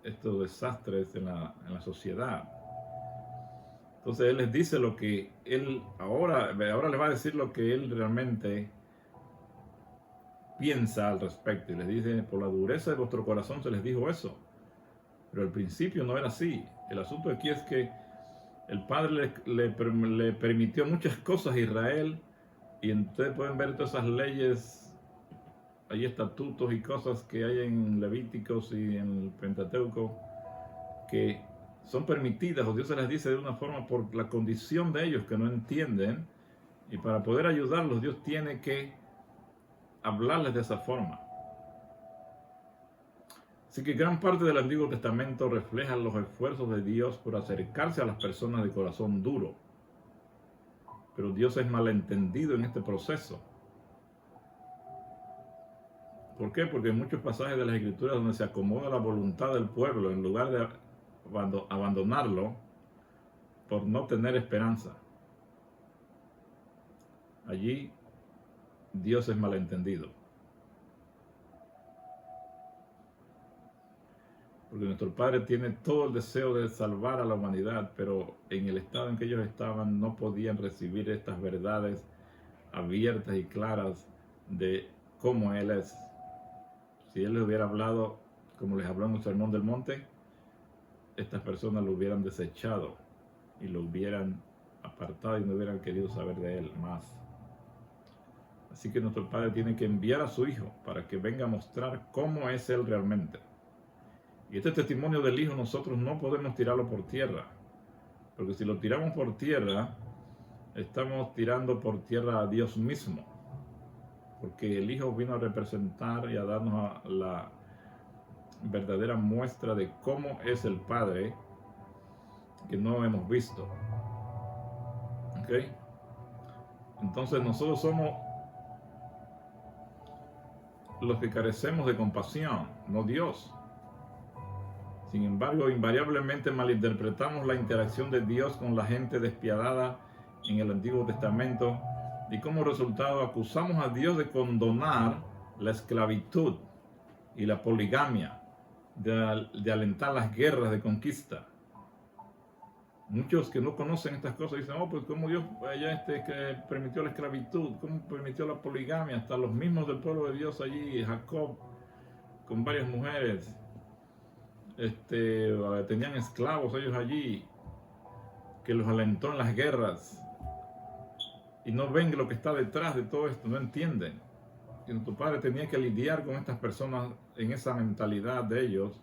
estos desastres en la sociedad. Entonces Él les dice lo que Él ahora les va a decir lo que Él realmente piensa al respecto. Y les dice, por la dureza de vuestro corazón se les dijo eso. Pero al principio no era así. El asunto aquí es que el Padre le permitió muchas cosas a Israel. Y ustedes pueden ver todas esas leyes, hay estatutos y cosas que hay en Levíticos y en el Pentateuco que son permitidas, o Dios se las dice de una forma por la condición de ellos que no entienden, y para poder ayudarlos Dios tiene que hablarles de esa forma. Así que gran parte del Antiguo Testamento refleja los esfuerzos de Dios por acercarse a las personas de corazón duro. Pero Dios es malentendido en este proceso. ¿Por qué? Porque en muchos pasajes de las Escrituras donde se acomoda la voluntad del pueblo en lugar de abandonarlo por no tener esperanza. Allí Dios es malentendido. Porque nuestro Padre tiene todo el deseo de salvar a la humanidad, pero en el estado en que ellos estaban no podían recibir estas verdades abiertas y claras de cómo Él es. Si Él les hubiera hablado como les habló en el Sermón del Monte, estas personas lo hubieran desechado y lo hubieran apartado y no hubieran querido saber de Él más. Así que nuestro Padre tiene que enviar a su Hijo para que venga a mostrar cómo es Él realmente. Y este testimonio del Hijo nosotros no podemos tirarlo por tierra, porque si lo tiramos por tierra, estamos tirando por tierra a Dios mismo, porque el Hijo vino a representar y a darnos la verdadera muestra de cómo es el Padre que no hemos visto. ¿Ok? Entonces nosotros somos los que carecemos de compasión, no Dios. Sin embargo, invariablemente malinterpretamos la interacción de Dios con la gente despiadada en el Antiguo Testamento y como resultado acusamos a Dios de condonar la esclavitud y la poligamia, de alentar las guerras de conquista. Muchos que no conocen estas cosas dicen, pues cómo Dios que permitió la esclavitud, cómo permitió la poligamia, hasta los mismos del pueblo de Dios allí, Jacob con varias mujeres. Tenían esclavos ellos allí que los alentó en las guerras y no ven lo que está detrás de todo esto, no entienden. Y nuestro Padre tenía que lidiar con estas personas en esa mentalidad de ellos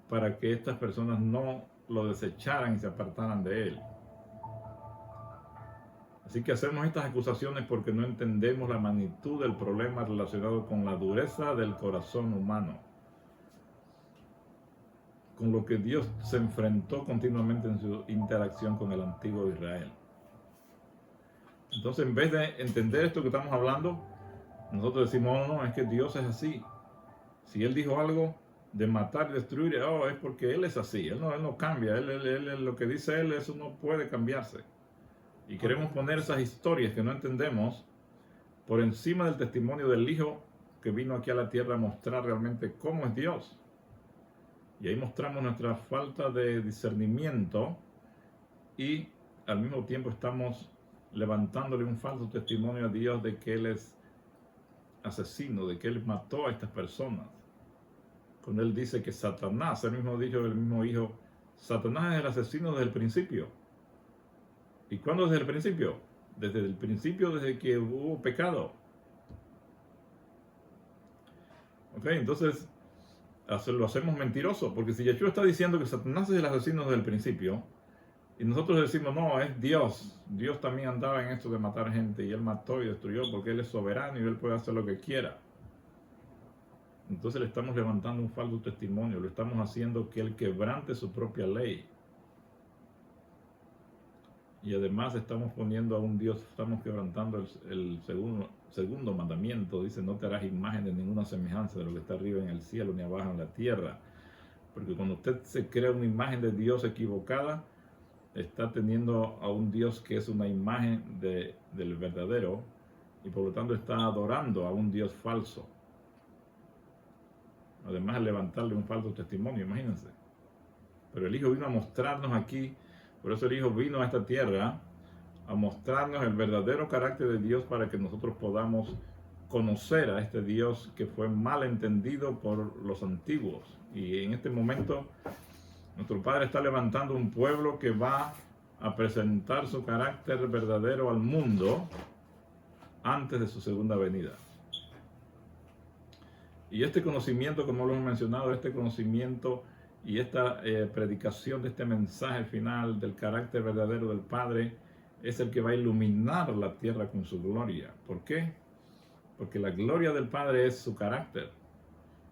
para que estas personas no lo desecharan y se apartaran de Él. Así que hacemos estas acusaciones porque no entendemos la magnitud del problema relacionado con la dureza del corazón humano. con lo que Dios se enfrentó continuamente en su interacción con el antiguo Israel. Entonces, en vez de entender esto que estamos hablando, nosotros decimos, no, es que Dios es así. Si Él dijo algo de matar y destruir, es porque Él es así, Él no cambia, lo que dice Él, eso no puede cambiarse. Y queremos poner esas historias que no entendemos por encima del testimonio del Hijo que vino aquí a la tierra a mostrar realmente cómo es Dios. Y ahí mostramos nuestra falta de discernimiento y al mismo tiempo estamos levantándole un falso testimonio a Dios de que Él es asesino, de que Él mató a estas personas. Cuando Él dice que Satanás, Él mismo dijo del mismo Hijo, Satanás es el asesino desde el principio. ¿Y cuándo desde el principio? Desde el principio, desde que hubo pecado. Ok, entonces lo hacemos mentiroso, porque si Yeshua está diciendo que Satanás es el asesino desde el principio, y nosotros decimos, no, es Dios. Dios también andaba en esto de matar gente, y Él mató y destruyó porque Él es soberano y Él puede hacer lo que quiera. Entonces le estamos levantando un falso testimonio, lo estamos haciendo que Él quebrante su propia ley. Y además estamos poniendo a un Dios, estamos quebrantando el segundo mandamiento. Dice, no te harás imagen de ninguna semejanza de lo que está arriba en el cielo ni abajo en la tierra. Porque cuando usted se crea una imagen de Dios equivocada, está teniendo a un Dios que es una imagen del verdadero, y por lo tanto está adorando a un Dios falso. Además de levantarle un falso testimonio, imagínense. Pero el Hijo vino a mostrarnos aquí, por eso el Hijo vino a esta tierra a mostrarnos el verdadero carácter de Dios para que nosotros podamos conocer a este Dios que fue mal entendido por los antiguos. Y en este momento nuestro Padre está levantando un pueblo que va a presentar su carácter verdadero al mundo antes de su segunda venida. Y este conocimiento, como lo hemos mencionado, este conocimiento y esta predicación de este mensaje final del carácter verdadero del Padre es el que va a iluminar la tierra con su gloria. ¿Por qué? Porque la gloria del Padre es su carácter.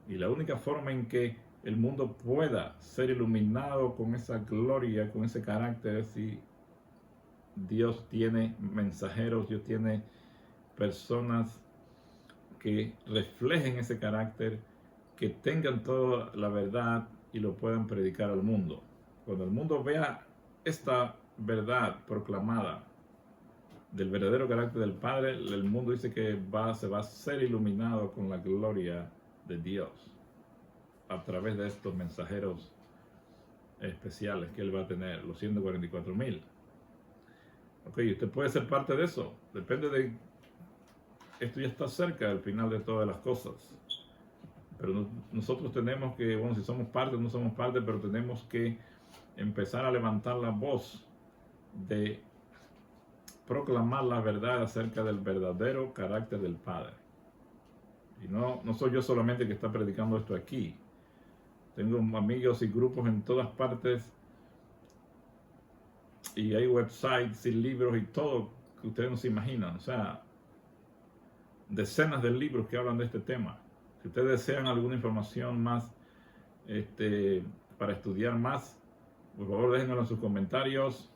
Y la única forma en que el mundo pueda ser iluminado con esa gloria, con ese carácter, es si Dios tiene mensajeros, Dios tiene personas que reflejen ese carácter, que tengan toda la verdad y lo puedan predicar al mundo. Cuando el mundo vea esta verdad proclamada del verdadero carácter del Padre, el mundo dice que se va a ser iluminado con la gloria de Dios a través de estos mensajeros especiales que Él va a tener, los 144,000. Ok, usted puede ser parte de eso, depende de... Esto ya está cerca del final de todas las cosas. Pero nosotros tenemos que, bueno, si somos parte o no somos parte, pero tenemos que empezar a levantar la voz de proclamar la verdad acerca del verdadero carácter del Padre. Y no soy yo solamente que está predicando esto aquí. Tengo amigos y grupos en todas partes, y hay websites y libros y todo que ustedes no se imaginan. O sea, decenas de libros que hablan de este tema. Si ustedes desean alguna información más para estudiar más, por favor déjenmelo en sus comentarios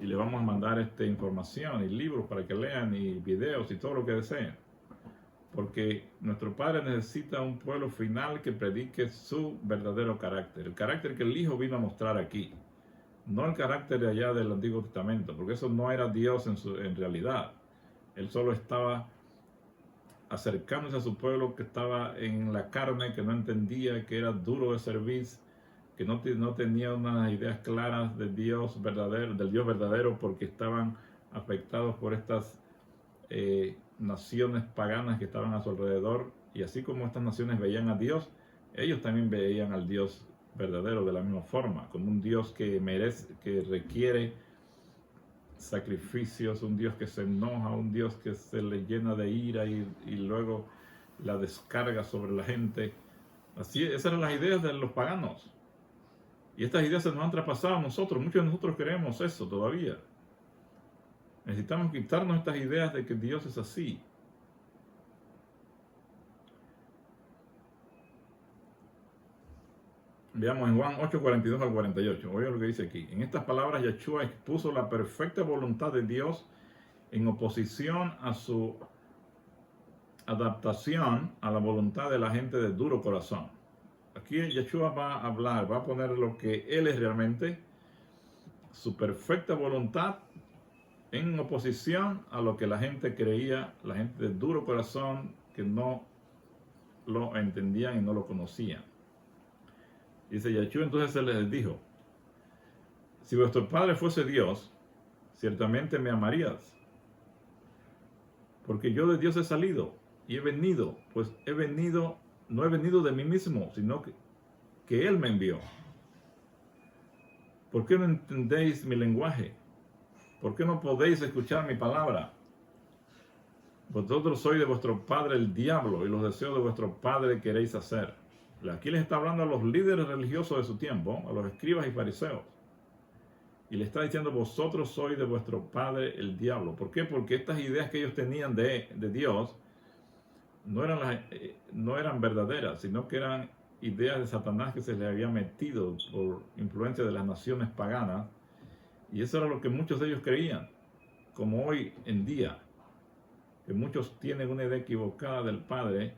y les vamos a mandar información y libros para que lean, y videos y todo lo que deseen. Porque nuestro Padre necesita un pueblo final que predique su verdadero carácter, el carácter que el Hijo vino a mostrar aquí, no el carácter de allá del Antiguo Testamento, porque eso no era Dios en realidad. Él solo estaba acercándose a su pueblo que estaba en la carne, que no entendía, que era duro de servir, que no tenía unas ideas claras del Dios verdadero, porque estaban afectados por estas naciones paganas que estaban a su alrededor. Y así como estas naciones veían a Dios, ellos también veían al Dios verdadero de la misma forma, como un Dios que requiere sacrificios, un Dios que se enoja, un Dios que se le llena de ira y luego la descarga sobre la gente. Así, esas eran las ideas de los paganos. Y estas ideas se nos han traspasado a nosotros. Muchos de nosotros creemos eso todavía. Necesitamos quitarnos estas ideas de que Dios es así. Veamos en Juan 8, 42 al 48. Oiga lo que dice aquí. En estas palabras, Yeshua expuso la perfecta voluntad de Dios en oposición a su adaptación a la voluntad de la gente de duro corazón. Aquí Yeshua va a hablar, va a poner lo que Él es realmente, su perfecta voluntad, en oposición a lo que la gente creía, la gente de duro corazón, que no lo entendían y no lo conocían. Dice Yeshua, entonces se les dijo: si vuestro Padre fuese Dios, ciertamente me amarías, porque yo de Dios he salido y he venido, pues he venido, no he venido de mí mismo, sino que Él me envió. ¿Por qué no entendéis mi lenguaje? ¿Por qué no podéis escuchar mi palabra? Vosotros sois de vuestro padre el diablo, y los deseos de vuestro padre queréis hacer. Aquí les está hablando a los líderes religiosos de su tiempo, a los escribas y fariseos. Y le está diciendo: vosotros sois de vuestro padre el diablo. ¿Por qué? Porque estas ideas que ellos tenían de Dios no eran verdaderas, sino que eran ideas de Satanás que se les había metido por influencia de las naciones paganas. Y eso era lo que muchos de ellos creían, como hoy en día, que muchos tienen una idea equivocada del Padre.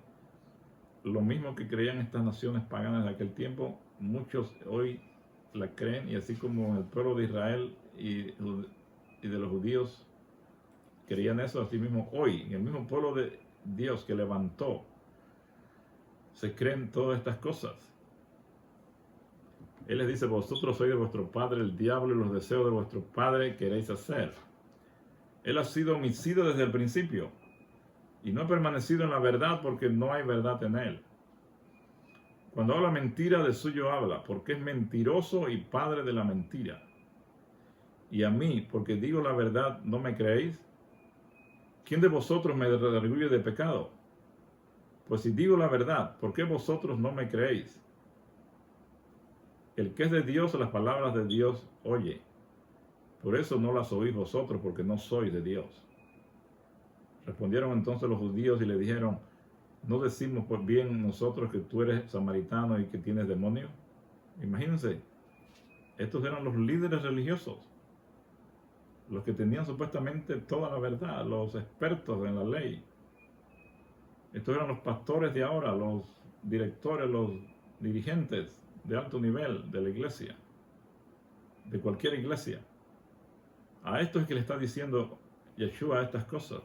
Lo mismo que creían estas naciones paganas de aquel tiempo, muchos hoy la creen, y así como el pueblo de Israel y de los judíos creían eso, así mismo hoy, en el mismo pueblo de Dios que levantó, se creen todas estas cosas. Él les dice: vosotros sois de vuestro padre el diablo, y los deseos de vuestro padre queréis hacer. Él ha sido homicida desde el principio, y no ha permanecido en la verdad, porque no hay verdad en él. Cuando habla mentira, de suyo habla, porque es mentiroso y padre de la mentira. Y a mí, porque digo la verdad, ¿no me creéis? ¿Quién de vosotros me redarguye de pecado? Pues si digo la verdad, ¿por qué vosotros no me creéis? El que es de Dios, las palabras de Dios oye. Por eso no las oís vosotros, porque no sois de Dios. Respondieron entonces los judíos y le dijeron: ¿no decimos pues bien nosotros que tú eres samaritano y que tienes demonio? Imagínense, estos eran los líderes religiosos, los que tenían supuestamente toda la verdad, los expertos en la ley. Estos eran los pastores de ahora, los directores, los dirigentes de alto nivel de la iglesia, de cualquier iglesia. A esto es que le está diciendo Yeshua estas cosas.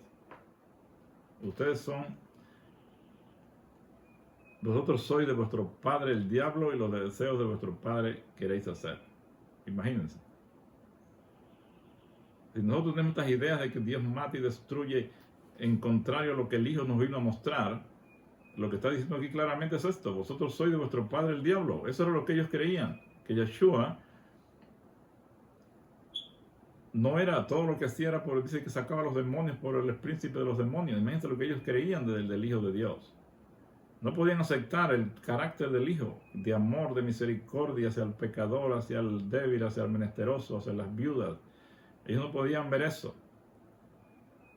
Vosotros sois de vuestro padre el diablo, y los deseos de vuestro padre queréis hacer. Imagínense. Si nosotros tenemos estas ideas de que Dios mata y destruye, en contrario a lo que el Hijo nos vino a mostrar, lo que está diciendo aquí claramente es esto: vosotros sois de vuestro padre el diablo. Eso era lo que ellos creían, que Yeshua no era todo lo que hacía, era por, dice que sacaba a los demonios por el príncipe de los demonios. Imagínense lo que ellos creían del Hijo de Dios. No podían aceptar el carácter del Hijo, de amor, de misericordia hacia el pecador, hacia el débil, hacia el menesteroso, hacia las viudas. Ellos no podían ver eso.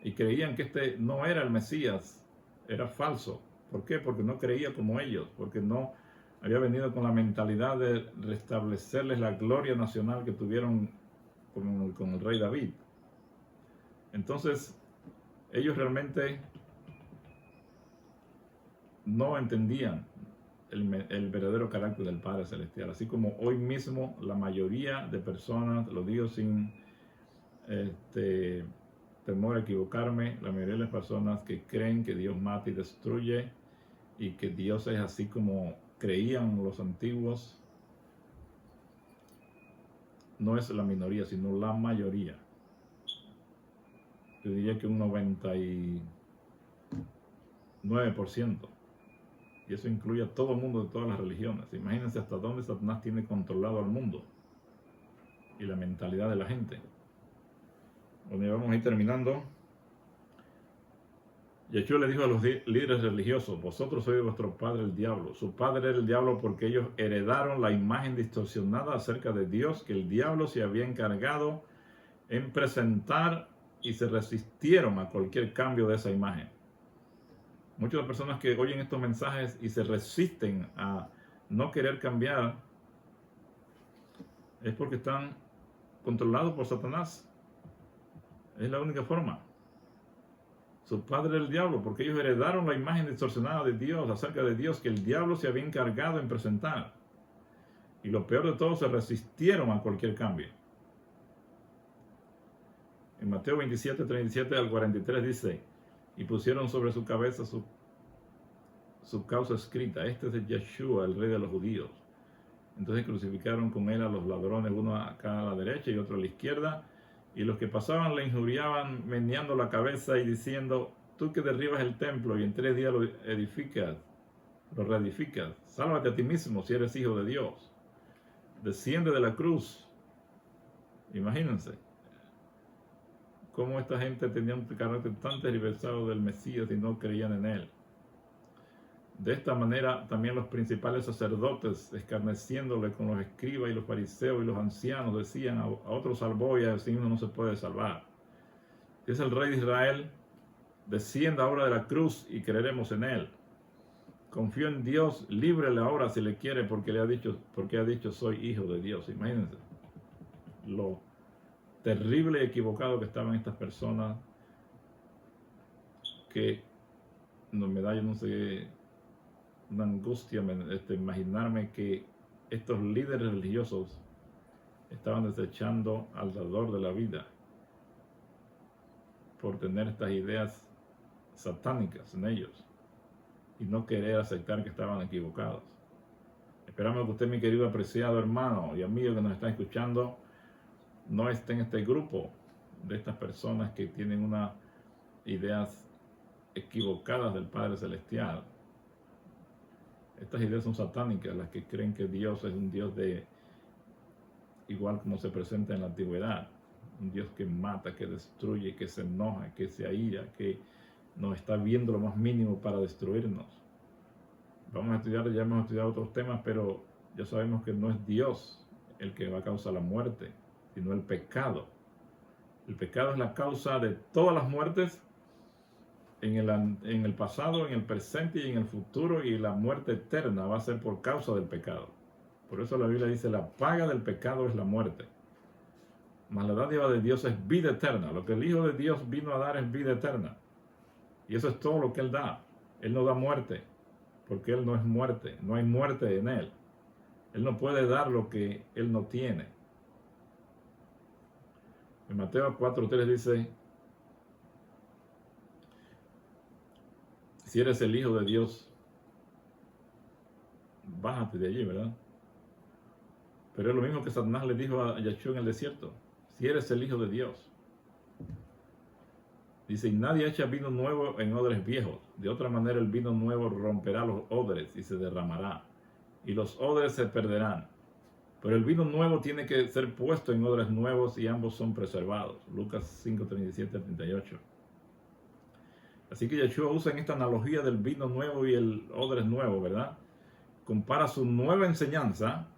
Y creían que este no era el Mesías, era falso. ¿Por qué? Porque no creía como ellos, porque no había venido con la mentalidad de restablecerles la gloria nacional que tuvieron con el rey David. Entonces, ellos realmente no entendían el verdadero carácter del Padre Celestial. Así como hoy mismo la mayoría de personas, lo digo sin temor a equivocarme, la mayoría de las personas que creen que Dios mata y destruye, y que Dios es así como creían los antiguos, no es la minoría, sino la mayoría. Yo diría que un 99%. Y eso incluye a todo el mundo de todas las religiones. Imagínense hasta dónde Satanás tiene controlado al mundo y la mentalidad de la gente. Bueno, ya vamos a ir terminando. Yeshua le dijo a los líderes religiosos: vosotros sois de vuestro padre el diablo. Su padre era el diablo porque ellos heredaron la imagen distorsionada acerca de Dios que el diablo se había encargado en presentar, y se resistieron a cualquier cambio de esa imagen. Muchas personas que oyen estos mensajes y se resisten a no querer cambiar es porque están controlados por Satanás. Es la única forma. Su padre el diablo, porque ellos heredaron la imagen distorsionada de Dios, acerca de Dios, que el diablo se había encargado en presentar. Y lo peor de todo, se resistieron a cualquier cambio. En Mateo 27, 37 al 43 dice, y pusieron sobre su cabeza su causa escrita, este es Yeshua, el rey de los judíos. Entonces crucificaron con él a los ladrones, uno acá a la derecha y otro a la izquierda, y los que pasaban le injuriaban meneando la cabeza y diciendo, tú que derribas el templo y en 3 días lo reedificas, sálvate a ti mismo si eres hijo de Dios, desciende de la cruz. Imagínense cómo esta gente tenía un carácter tan tergiversado del Mesías y no creían en él. De esta manera también los principales sacerdotes, escarneciéndole con los escribas y los fariseos y los ancianos, decían, a otro salvó y a sí mismo no se puede salvar. Si es el rey de Israel, descienda ahora de la cruz y creeremos en él. Confío en Dios, líbrele ahora si le quiere, porque ha dicho soy hijo de Dios. Imagínense lo terrible y equivocado que estaban estas personas, que no me da, yo no sé, una angustia imaginarme que estos líderes religiosos estaban desechando al dador de la vida por tener estas ideas satánicas en ellos y no querer aceptar que estaban equivocados. Esperamos que usted, mi querido apreciado hermano y amigo que nos está escuchando, no esté en este grupo de estas personas que tienen unas ideas equivocadas del Padre Celestial. Estas ideas son satánicas, las que creen que Dios es un Dios igual como se presenta en la antigüedad, un Dios que mata, que destruye, que se enoja, que se aira, que nos está viendo lo más mínimo para destruirnos. Vamos a estudiar, ya hemos estudiado otros temas, pero ya sabemos que no es Dios el que va a causar la muerte, sino el pecado. El pecado es la causa de todas las muertes en el pasado, en el presente y en el futuro, y la muerte eterna va a ser por causa del pecado. Por eso la Biblia dice, la paga del pecado es la muerte, mas la dádiva de Dios es vida eterna. Lo que el Hijo de Dios vino a dar es vida eterna, y eso es todo lo que Él da. Él no da muerte, porque Él no es muerte, no hay muerte en Él. Él no puede dar lo que Él no tiene. En Mateo 4:3 dice, si eres el Hijo de Dios, bájate de allí, ¿verdad? Pero es lo mismo que Satanás le dijo a Yeshua en el desierto, si eres el Hijo de Dios. Dice, y nadie echa vino nuevo en odres viejos, de otra manera el vino nuevo romperá los odres y se derramará, y los odres se perderán. Pero el vino nuevo tiene que ser puesto en odres nuevos y ambos son preservados. Lucas 5:37-38. Así que Yeshua usa en esta analogía del vino nuevo y el odres nuevo, ¿verdad? Compara su nueva enseñanza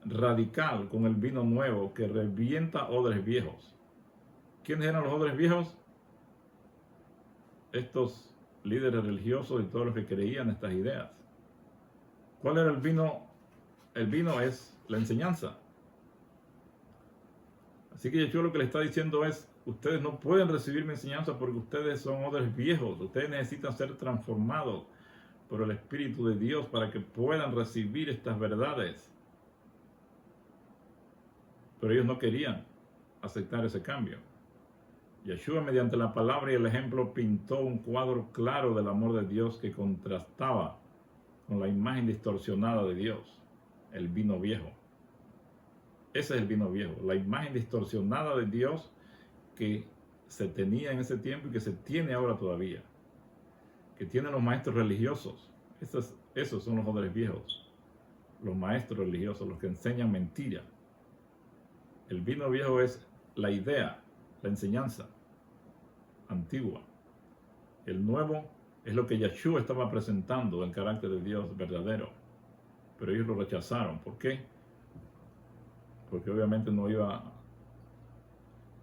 radical con el vino nuevo que revienta odres viejos. ¿Quiénes eran los odres viejos? Estos líderes religiosos y todos los que creían estas ideas. ¿Cuál era el vino? El vino es la enseñanza. Así que Yeshua lo que le está diciendo es, ustedes no pueden recibir mi enseñanza porque ustedes son odres viejos. Ustedes necesitan ser transformados por el Espíritu de Dios para que puedan recibir estas verdades. Pero ellos no querían aceptar ese cambio. Yeshua, mediante la palabra y el ejemplo, pintó un cuadro claro del amor de Dios que contrastaba con la imagen distorsionada de Dios, el vino viejo. Ese es el vino viejo, la imagen distorsionada de Dios que se tenía en ese tiempo y que se tiene ahora todavía, que tienen los maestros religiosos. Esos son los odres viejos, los maestros religiosos, los que enseñan mentira. El vino viejo es la idea, la enseñanza antigua. El nuevo es lo que Yeshua estaba presentando, el carácter de Dios verdadero. Pero ellos lo rechazaron. ¿Por qué? Porque obviamente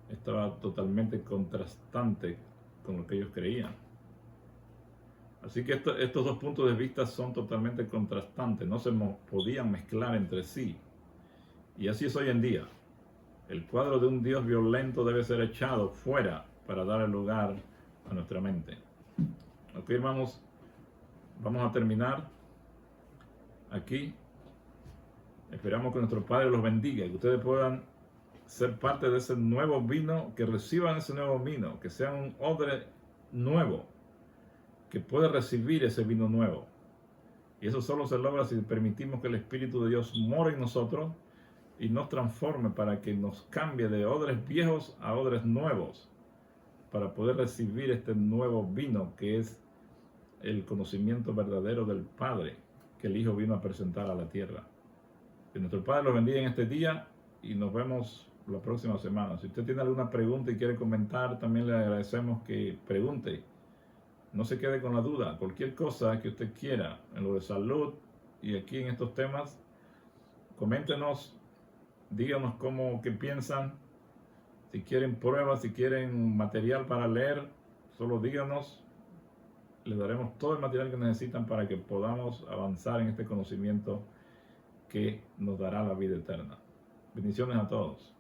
estaba totalmente contrastante con lo que ellos creían. Así que estos dos puntos de vista son totalmente contrastantes, no se podían mezclar entre sí. Y así es hoy en día. El cuadro de un Dios violento debe ser echado fuera para dar lugar a nuestra mente. Ok, hermanos, vamos a terminar aquí. Esperamos que nuestro Padre los bendiga y que ustedes puedan ser parte de ese nuevo vino, que reciban ese nuevo vino, que sea un odre nuevo, que pueda recibir ese vino nuevo. Y eso solo se logra si permitimos que el Espíritu de Dios more en nosotros y nos transforme para que nos cambie de odres viejos a odres nuevos, para poder recibir este nuevo vino que es el conocimiento verdadero del Padre que el Hijo vino a presentar a la tierra. Que nuestro Padre los bendiga en este día y nos vemos la próxima semana. Si usted tiene alguna pregunta y quiere comentar, también le agradecemos que pregunte. No se quede con la duda. Cualquier cosa que usted quiera en lo de salud y aquí en estos temas, coméntenos, díganos qué piensan. Si quieren pruebas, si quieren material para leer, solo díganos. Les daremos todo el material que necesitan para que podamos avanzar en este conocimiento que nos dará la vida eterna. Bendiciones a todos.